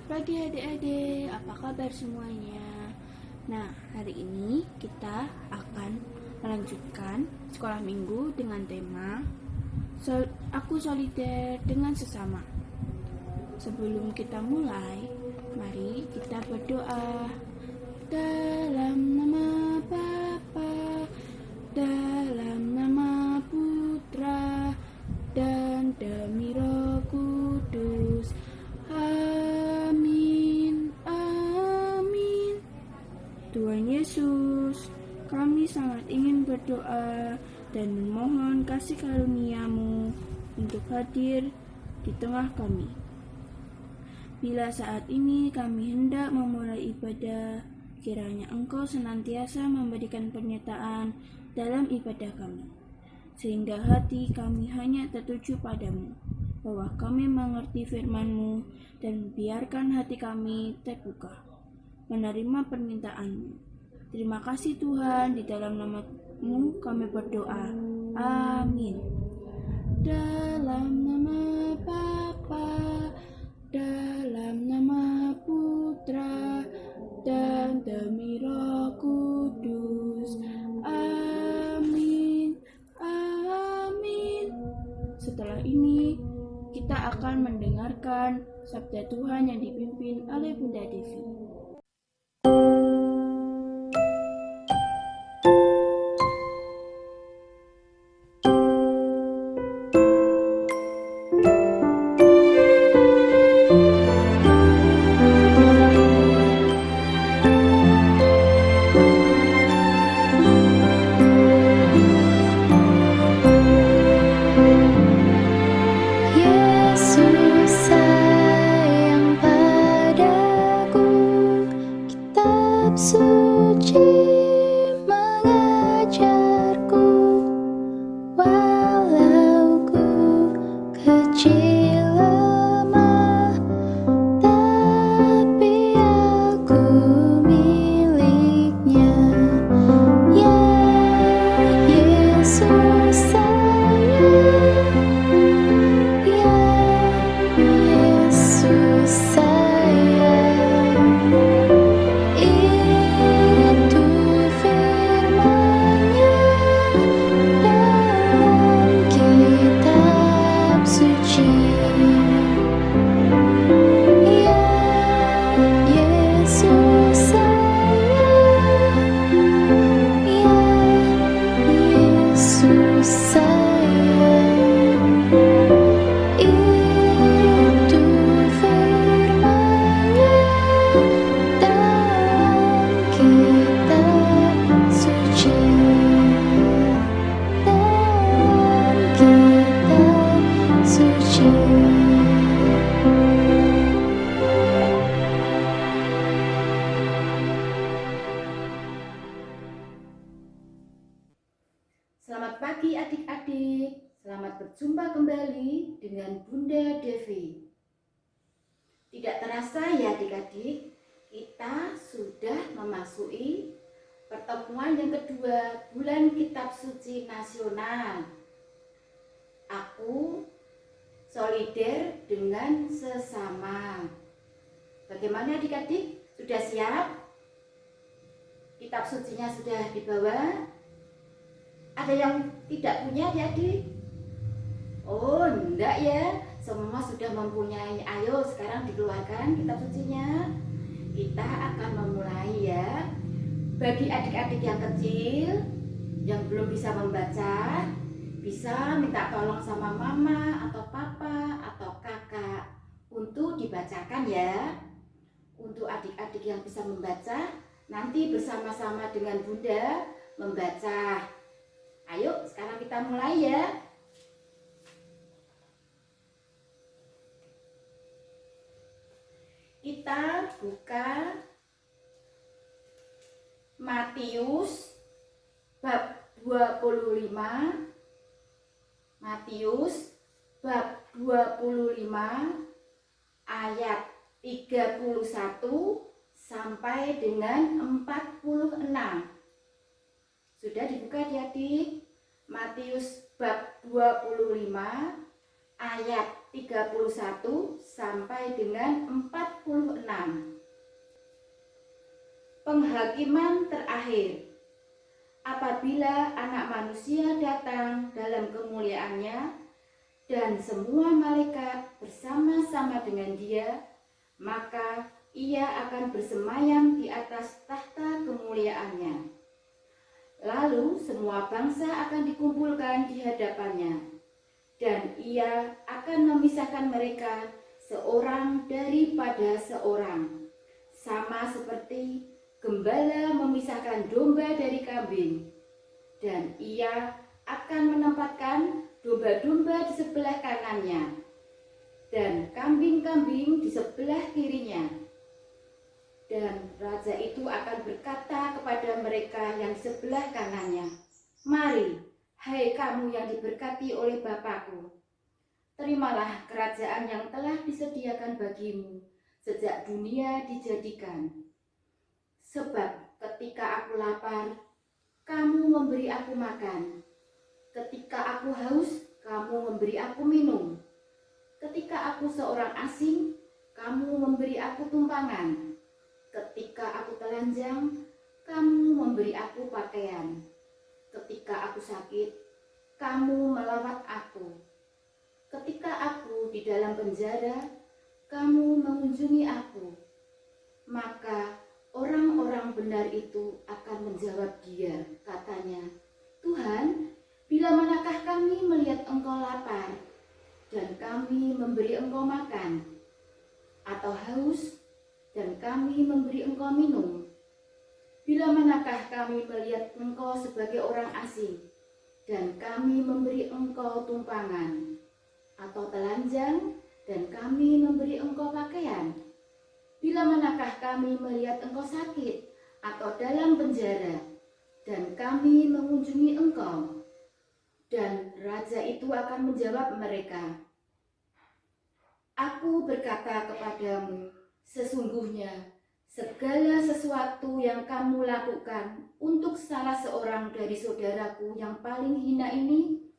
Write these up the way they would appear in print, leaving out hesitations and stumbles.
Selamat pagi adik-adik, apa kabar semuanya? Nah, hari ini kita akan melanjutkan sekolah minggu dengan tema Aku solider dengan sesama. Sebelum kita mulai, mari kita berdoa. Dalam nama Bapa, dalam nama Putra, dan demi Roh Kudus. Amin, amin. Tuhan Yesus, kami sangat ingin berdoa dan memohon kasih karunia-Mu untuk hadir di tengah kami. Bila saat ini kami hendak memulai ibadah, kiranya Engkau senantiasa memberikan penyertaan dalam ibadah kami, sehingga hati kami hanya tertuju padamu, bahwa kami mengerti firman-Mu dan biarkan hati kami terbuka menerima permintaan-Mu. Terima kasih Tuhan, di dalam nama-Mu kami berdoa. Amin. Dalam nama Bapa, dalam nama Putra, dan demi Roh Kudus. Amin, amin. Setelah ini, kita akan mendengarkan sabda Tuhan yang dipimpin oleh Bunda Devi. Selamat pagi adik-adik, selamat berjumpa kembali dengan Bunda Devi. Tidak terasa ya adik-adik, kita sudah memasuki pertemuan yang kedua bulan Kitab Suci Nasional. Aku solider dengan sesama. Bagaimana adik-adik? Sudah siap? Kitab sucinya sudah dibawa? Ada yang tidak punya adik-adik? Oh, enggak ya, semua sudah mempunyai. Ayo sekarang dikeluarkan kitab sucinya. Kita akan memulai ya. Bagi adik-adik yang kecil, yang belum bisa membaca, bisa minta tolong sama mama atau papa atau kakak untuk dibacakan ya. Untuk adik-adik yang bisa membaca, nanti bersama-sama dengan Bunda membaca. Ayo sekarang kita mulai ya. Kita buka Matius bab 25. Matius bab 25 ayat 31 sampai dengan 46. Sudah dibuka adik-adik? Matius bab 25 ayat 31 sampai dengan 46. Penghakiman terakhir. Apabila Anak Manusia datang dalam kemuliaannya dan semua malaikat bersama-sama dengan Dia, maka Ia akan bersemayam di atas tahta kemuliaannya. Lalu semua bangsa akan dikumpulkan di hadapannya, dan Ia akan memisahkan mereka seorang daripada seorang, sama seperti gembala memisahkan domba dari kambing, dan Ia akan menempatkan domba-domba di sebelah kanannya dan kambing-kambing di sebelah kirinya. Dan raja itu akan berkata kepada mereka yang di sebelah kanannya, "Mari, hai kamu yang diberkati oleh Bapa-Ku, terimalah kerajaan yang telah disediakan bagimu sejak dunia dijadikan. Sebab ketika aku lapar, kamu memberi aku makan. Ketika aku haus, kamu memberi aku minum. Ketika aku seorang asing, kamu memberi aku tumpangan. Ketika aku telanjang, kamu memberi aku pakaian. Ketika aku sakit, kamu melawat aku. Ketika aku di dalam penjara, kamu mengunjungi aku." Maka orang-orang benar itu akan menjawab Dia, katanya, "Tuhan, bila manakah kami melihat Engkau lapar, dan kami memberi Engkau makan, atau haus, dan kami memberi Engkau minum? Bila manakah kami melihat Engkau sebagai orang asing, dan kami memberi Engkau tumpangan, atau telanjang, dan kami memberi Engkau pakaian? Bila manakah kami melihat Engkau sakit atau dalam penjara, dan kami mengunjungi Engkau?" Dan raja itu akan menjawab mereka, "Aku berkata kepadamu, sesungguhnya segala sesuatu yang kamu lakukan untuk salah seorang dari saudaraku yang paling hina ini,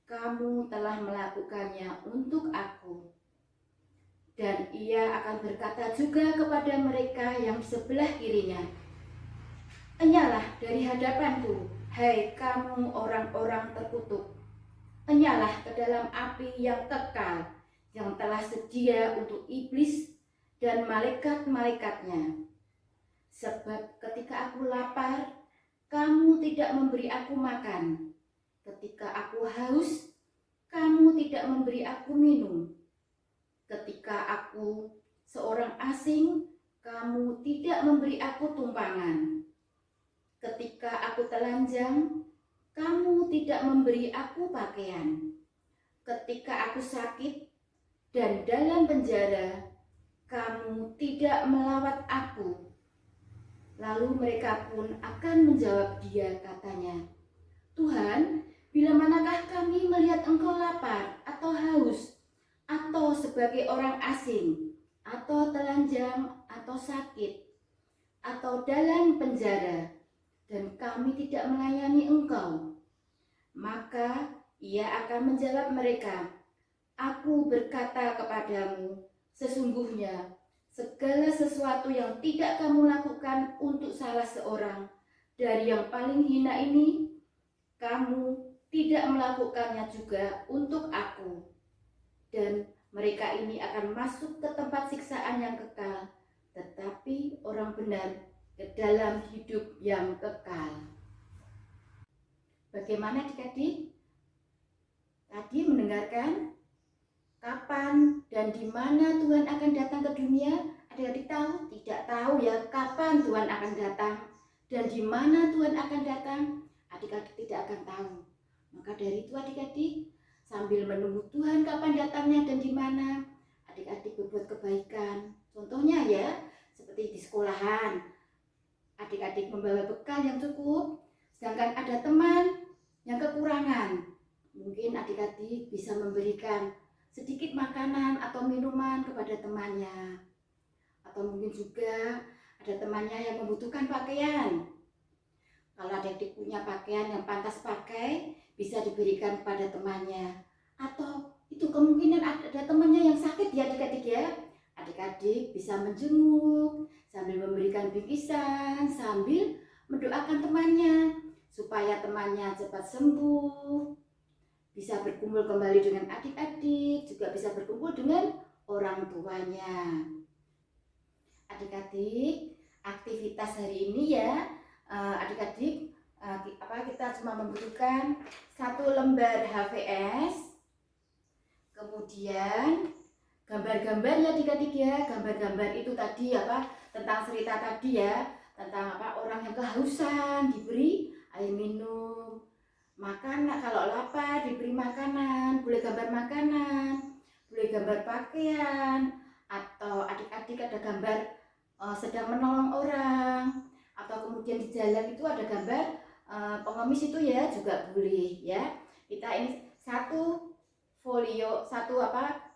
kamu telah melakukannya untuk aku." Dan Ia akan berkata juga kepada mereka yang di sebelah kirinya, "Enyalah dari hadapanku, hai kamu orang-orang terkutuk. Enyalah ke dalam api yang kekal, yang telah sedia untuk iblis dan malaikat-malaikatnya. Sebab ketika aku lapar, kamu tidak memberi aku makan. Ketika aku haus, kamu tidak memberi aku minum. Ketika aku seorang asing, kamu tidak memberi aku tumpangan. Ketika aku telanjang, kamu tidak memberi aku pakaian. Ketika aku sakit dan dalam penjara, kamu tidak melawat aku." Lalu mereka pun akan menjawab Dia, katanya, "Tuhan, bila manakah kami melihat Engkau lapar atau haus, atau sebagai orang asing, atau telanjang, atau sakit, atau dalam penjara, dan kami tidak melayani Engkau?" Maka Ia akan menjawab mereka, "Aku berkata kepadamu, sesungguhnya segala sesuatu yang tidak kamu lakukan untuk salah seorang dari yang paling hina ini, kamu tidak melakukannya juga untuk aku." Dan mereka ini akan masuk ke tempat siksaan yang kekal, tetapi orang benar ke dalam hidup yang kekal. Bagaimana adik-adik? Tadi mendengarkan kapan dan di mana Tuhan akan datang ke dunia? Adik-adik tahu? Tidak tahu ya kapan Tuhan akan datang dan di mana Tuhan akan datang. Adik-adik tidak akan tahu. Maka dari itu adik-adik, sambil menunggu Tuhan kapan datangnya dan di mana, adik-adik berbuat kebaikan. Contohnya ya, seperti di sekolahan, adik-adik membawa bekal yang cukup, sedangkan ada teman yang kekurangan. Mungkin adik-adik bisa memberikan sedikit makanan atau minuman kepada temannya. Atau mungkin juga ada temannya yang membutuhkan pakaian. Kalau adik-adik punya pakaian yang pantas pakai, bisa diberikan kepada temannya. Atau itu kemungkinan ada temannya yang sakit ya adik-adik ya. Adik-adik bisa menjenguk sambil memberikan bingkisan, sambil mendoakan temannya supaya temannya cepat sembuh, bisa berkumpul kembali dengan adik-adik, juga bisa berkumpul dengan orang tuanya. Adik-adik, aktivitas hari ini ya, adik-adik kita cuma membutuhkan 1 lembar HVS, kemudian gambar-gambar ya adik-adik ya. Gambar-gambar itu tadi tentang cerita tadi ya, tentang orang yang kehausan diberi air minum, makanan kalau lapar diberi makanan, boleh gambar makanan, boleh gambar pakaian, atau adik-adik ada gambar sedang menolong orang, atau kemudian di jalan itu ada gambar pengemis itu ya, juga boleh ya. Kita ini 1 folio, 1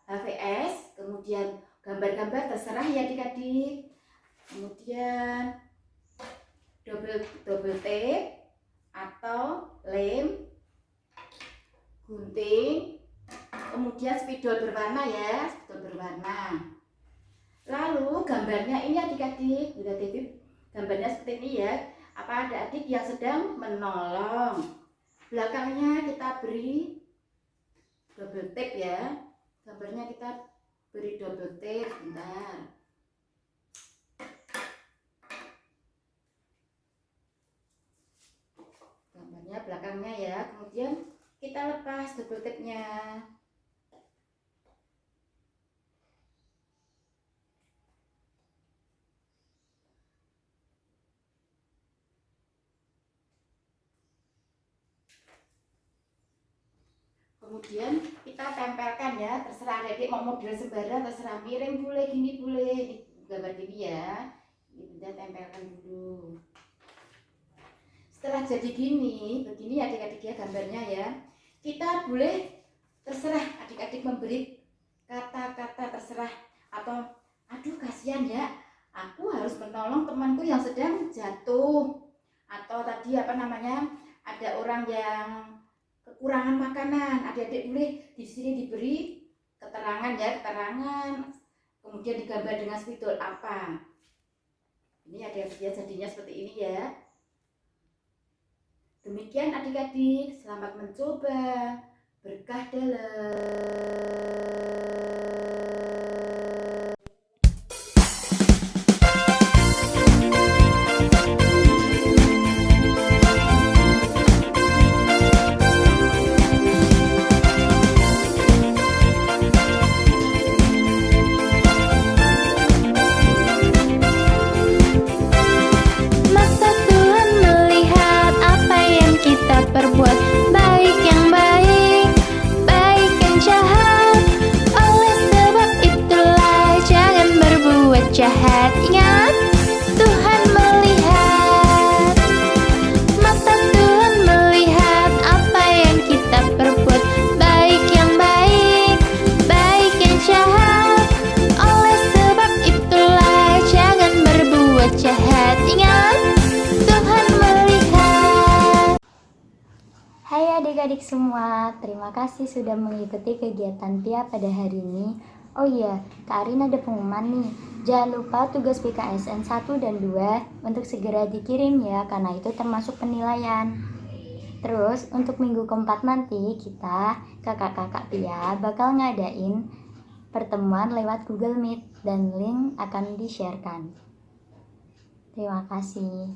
HVS, kemudian gambar-gambar terserah ya adik-adik, kemudian double tape atau lem, gunting, kemudian spidol berwarna ya, spidol berwarna. Lalu gambarnya ini adik-adik, udah TV gambarnya seperti ini ya. Ada adik yang sedang menolong, belakangnya kita beri double tape ya. Gambarnya kita beri double tape, bentar. Gambarnya belakangnya ya, kemudian kita lepas double tape-nya. Kemudian kita tempelkan ya, terserah adik mau model sembarang, terserah miring boleh, gini boleh, gambar gini ya. Ini kita tempelkan dulu. Setelah jadi begini adik-adik ya gambarnya ya, kita boleh terserah adik-adik memberi kata-kata terserah, atau aduh kasihan ya, aku harus menolong temanku yang sedang jatuh, atau tadi ada orang yang kekurangan makanan. Adik-adik boleh di sini diberi keterangan ya, kemudian digambar dengan spidol apa. Ini adik-adik ya, jadinya seperti ini ya. Demikian adik-adik, selamat mencoba, berkah dalam. Mata Tuhan melihat apa yang kita perbuat, baik yang baik, baik yang jahat. Oleh sebab itulah jangan berbuat jahat. Ingat, Tuhan melihat. Mata Tuhan melihat apa yang kita perbuat, baik yang baik, baik yang jahat. Oleh sebab itulah jangan berbuat jahat. Ingat, Tuhan melihat. Hai adik-adik semua, terima kasih sudah mengikuti kegiatan PIA pada hari ini. Oh iya, Kak Arin ada pengumuman nih. Jangan lupa tugas PKSN 1 dan 2 untuk segera dikirim ya, karena itu termasuk penilaian. Terus untuk minggu keempat nanti kita, kakak-kakak PIA bakal ngadain pertemuan lewat Google Meet dan link akan di-sharekan. Terima kasih.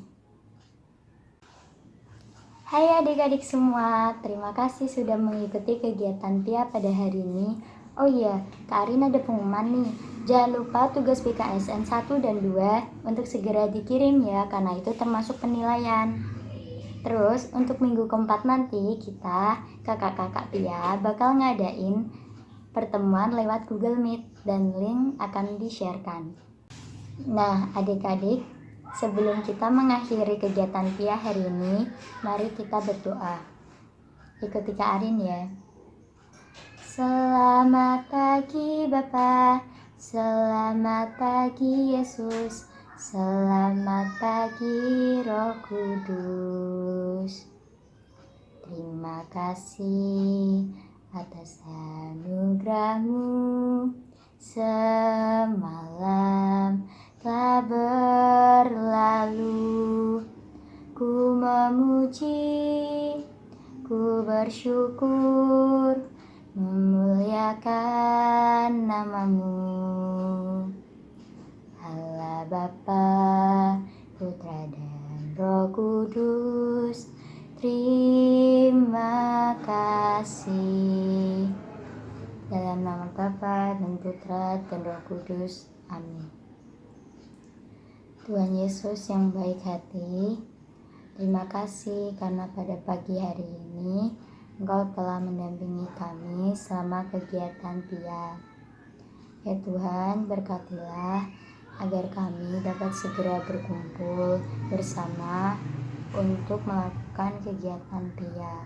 Hai adik-adik semua, terima kasih sudah mengikuti kegiatan PIA pada hari ini. Oh iya, Kak Arin ada pengumuman nih. Jangan lupa tugas PKSN 1 dan 2 untuk segera dikirim ya, karena itu termasuk penilaian. Terus untuk minggu keempat nanti kita, kakak-kakak PIA bakal ngadain pertemuan lewat Google Meet dan link akan di-sharekan. Nah adik-adik, sebelum kita mengakhiri kegiatan PIA hari ini, mari kita berdoa. Ikuti Kak Arin ya. Selamat pagi Bapa, selamat pagi Yesus, selamat pagi Roh Kudus. Terima kasih atas anugerah-Mu. Semalam telah berlalu, ku memuji, ku bersyukur, memuliakan nama-Mu. Allah Bapa, Putra dan Roh Kudus, terima kasih. Dalam nama Bapa dan Putra dan Roh Kudus. Amin. Tuhan Yesus yang baik hati, terima kasih karena pada pagi hari ini Engkau telah mendampingi kami selama kegiatan PIA. Ya Tuhan, berkatilah agar kami dapat segera berkumpul bersama untuk melakukan kegiatan PIA.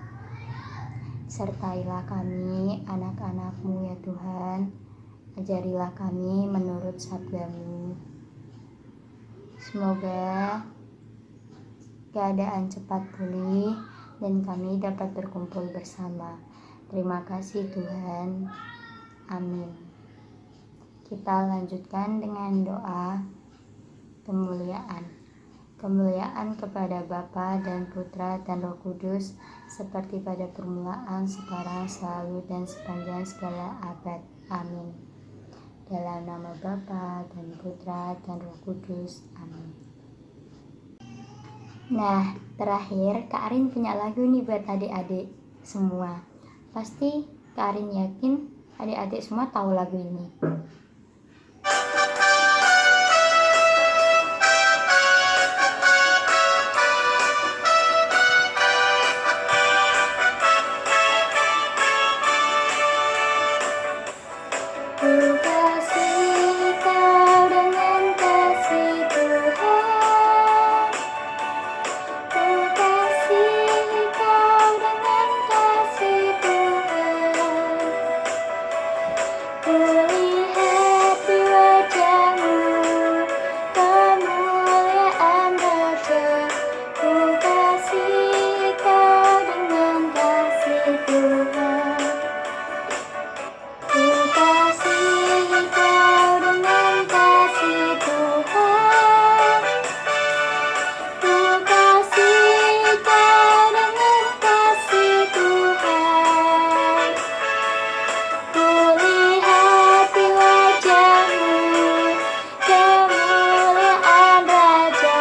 Sertailah kami, anak-anak-Mu ya Tuhan. Ajarilah kami menurut sabda-Mu. Semoga keadaan cepat pulih dan kami dapat berkumpul bersama. Terima kasih Tuhan. Amin. Kita lanjutkan dengan doa kemuliaan. Kemuliaan kepada Bapa dan Putra dan Roh Kudus, seperti pada permulaan, sekarang, selalu, dan sepanjang segala abad. Amin. Dalam nama Bapa dan Putra dan Roh Kudus. Amin. Nah, terakhir Kak Arin punya lagu nih buat adik-adik semua. Pasti Kak Arin yakin adik-adik semua tahu lagu ini. Ku kasih Kau dengan kasih Tuhan, ku kasih Kau dengan kasih Tuhan. Ku lihat di wajah-Mu kemuliaan Raja. Ku kasih Kau dengan kasih Tuhan. Ku kasih Kau dengan kasih Tuhan. Ku kasih Kau dengan kasih Tuhan. Ku lihat di wajah-Mu kemuliaan Raja.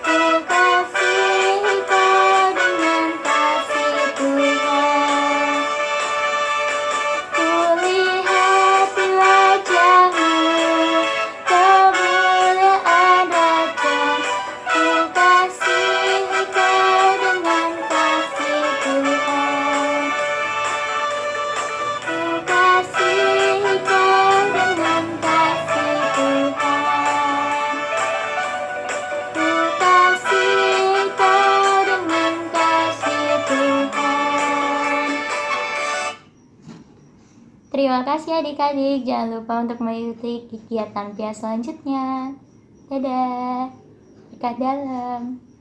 Ku kasih Kau dengan kasih Tuhan. Ku lihat di wajah-Mu kemuliaan Raja. Ku kasih Kau dengan kasih Tuhan. Ku kasih Kau dengan kasih Tuhan. Ku kasih Kau dengan kasih Tuhan. Terima kasih adik-adik. Jangan lupa untuk mengikuti kegiatan PIA selanjutnya. Dadah. Berkah dalam.